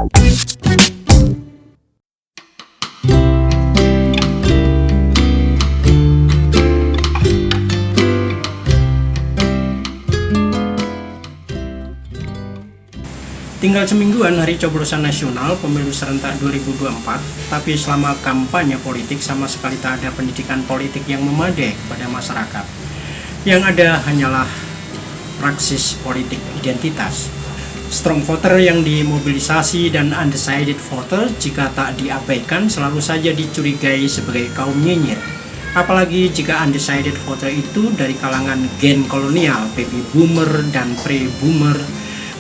Tinggal semingguan hari coblosan nasional pemilu serentak 2024, tapi selama kampanye politik sama sekali tak ada pendidikan politik yang memadai kepada masyarakat. Yang ada hanyalah praksis politik identitas. Strong voter yang dimobilisasi dan undecided voter jika tak diabaikan selalu saja dicurigai sebagai kaum nyinyir. Apalagi jika undecided voter itu dari kalangan gen kolonial, baby boomer dan pre-boomer,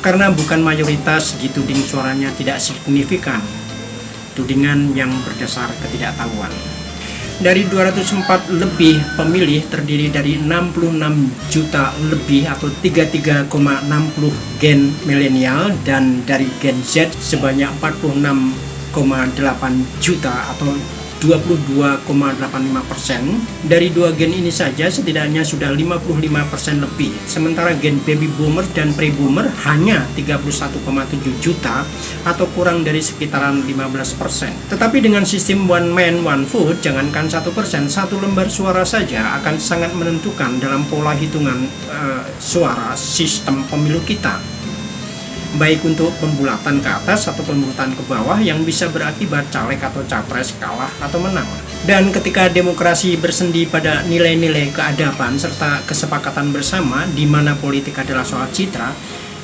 karena bukan mayoritas dituding suaranya tidak signifikan, tudingan yang berdasar ketidaktahuan. Dari 204 lebih pemilih terdiri dari 66 juta lebih atau 33,60 gen milenial dan dari gen Z sebanyak 46,8 juta atau 22,85%. Dari dua gen ini saja setidaknya sudah 55% lebih, sementara gen baby boomer dan pre-boomer hanya 31,7 juta atau kurang dari sekitaran 15%. Tetapi dengan sistem one man one vote, jangankan 1%, satu lembar suara saja akan sangat menentukan dalam pola hitungan suara sistem pemilu kita, baik untuk pembulatan ke atas atau pembulatan ke bawah, yang bisa berakibat caleg atau capres kalah atau menang. Dan ketika demokrasi bersendi pada nilai-nilai keadaban serta kesepakatan bersama di mana politik adalah soal citra,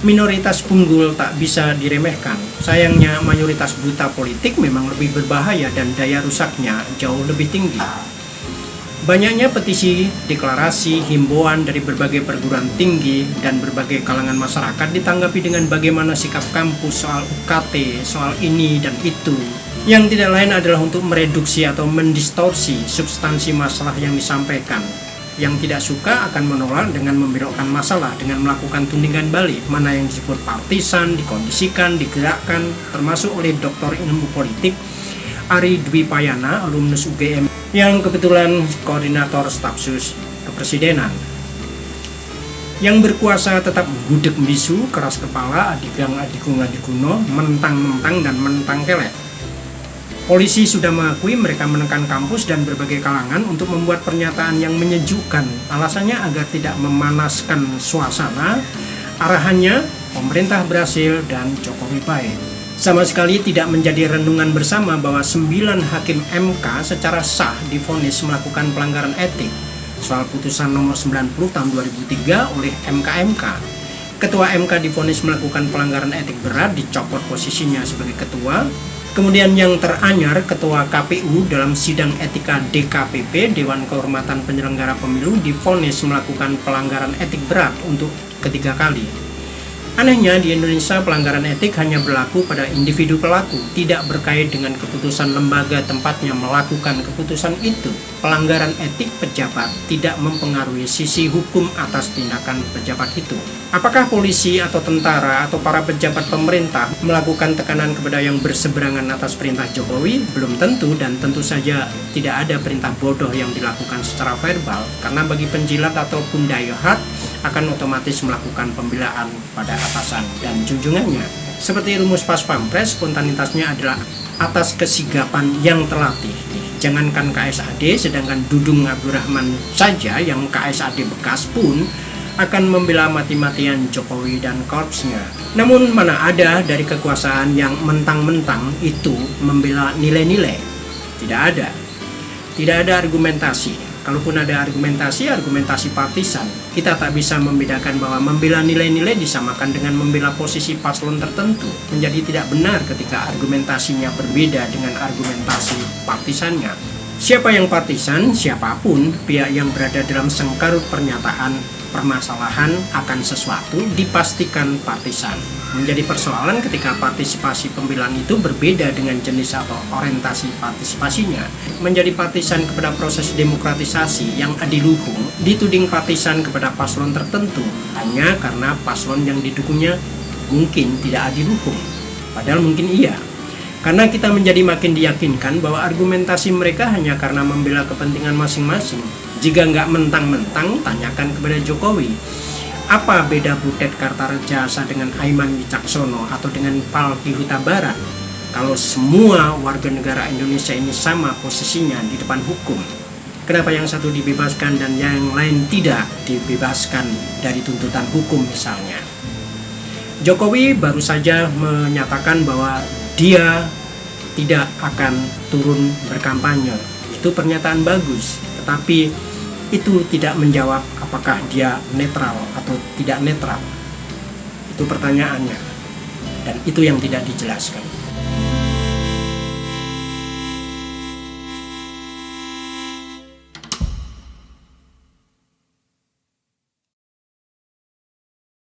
minoritas unggul tak bisa diremehkan. Sayangnya mayoritas buta politik memang lebih berbahaya dan daya rusaknya jauh lebih tinggi. Banyaknya petisi, deklarasi, himbauan dari berbagai perguruan tinggi dan berbagai kalangan masyarakat ditanggapi dengan bagaimana sikap kampus soal UKT, soal ini dan itu, yang tidak lain adalah untuk mereduksi atau mendistorsi substansi masalah yang disampaikan. Yang tidak suka akan menolak dengan membelokkan masalah dengan melakukan tudingan balik, mana yang disebut partisan, dikondisikan, digerakkan, termasuk oleh Dr. Ilmu Politik Ari Dwi Payana, alumnus UGM, yang kebetulan koordinator stafsus kepresidenan. Yang berkuasa tetap gudeg bisu, keras kepala, adigang adigung adiguno, mentang-mentang dan mentang kelek. Polisi sudah mengakui mereka menekan kampus dan berbagai kalangan untuk membuat pernyataan yang menyejukkan. Alasannya agar tidak memanaskan suasana. Arahannya, pemerintah berhasil dan Jokowi baik. Sama sekali tidak menjadi renungan bersama bahwa 9 hakim MK secara sah divonis melakukan pelanggaran etik soal putusan nomor 90 tahun 2003 oleh MK. Ketua MK divonis melakukan pelanggaran etik berat, dicopot posisinya sebagai ketua. Kemudian yang teranyar, Ketua KPU dalam sidang etika DKPP, Dewan Kehormatan Penyelenggara Pemilu, divonis melakukan pelanggaran etik berat untuk ketiga kali. Anehnya di Indonesia pelanggaran etik hanya berlaku pada individu pelaku, tidak berkait dengan keputusan lembaga tempatnya melakukan keputusan itu. Pelanggaran etik pejabat tidak mempengaruhi sisi hukum atas tindakan pejabat itu. Apakah polisi atau tentara atau para pejabat pemerintah melakukan tekanan kepada yang berseberangan atas perintah Jokowi? Belum tentu, dan tentu saja tidak ada perintah bodoh yang dilakukan secara verbal, karena bagi penjilat ataupun dayuhat akan otomatis melakukan pembelaan pada atasan dan junjungannya. Seperti rumus pas pampres, spontanitasnya adalah atas kesigapan yang terlatih. Jangankan KSAD, sedangkan Dudung Abdurrahman saja yang KSAD bekas pun akan membela mati-matian Jokowi dan korpsnya. Namun mana ada dari kekuasaan yang mentang-mentang itu membela nilai-nilai? Tidak ada. Tidak ada argumentasi. Kalaupun ada argumentasi partisan. Kita tak bisa membedakan bahwa membela nilai-nilai disamakan dengan membela posisi paslon tertentu. Menjadi tidak benar ketika argumentasinya berbeda dengan argumentasi partisannya. Siapa yang partisan, siapapun pihak yang berada dalam sengkarut pernyataan permasalahan akan sesuatu dipastikan partisan. Menjadi persoalan ketika partisipasi pembelaan itu berbeda dengan jenis atau orientasi partisipasinya. Menjadi partisan kepada proses demokratisasi yang adiluhung, dituding partisan kepada paslon tertentu hanya karena paslon yang didukungnya mungkin tidak adiluhung, padahal mungkin iya. Karena kita menjadi makin diyakinkan bahwa argumentasi mereka hanya karena membela kepentingan masing-masing. Jika nggak mentang-mentang, tanyakan kepada Jokowi. Apa beda Butet Kartarejasa dengan Aiman Wicaksono atau dengan Palki Huta Barat? Kalau semua warga negara Indonesia ini sama posisinya di depan hukum, kenapa yang satu dibebaskan dan yang lain tidak dibebaskan dari tuntutan hukum misalnya? Jokowi baru saja menyatakan bahwa dia tidak akan turun berkampanye. Itu pernyataan bagus, tetapi itu tidak menjawab apakah dia netral atau tidak netral. Itu pertanyaannya, dan itu yang tidak dijelaskan.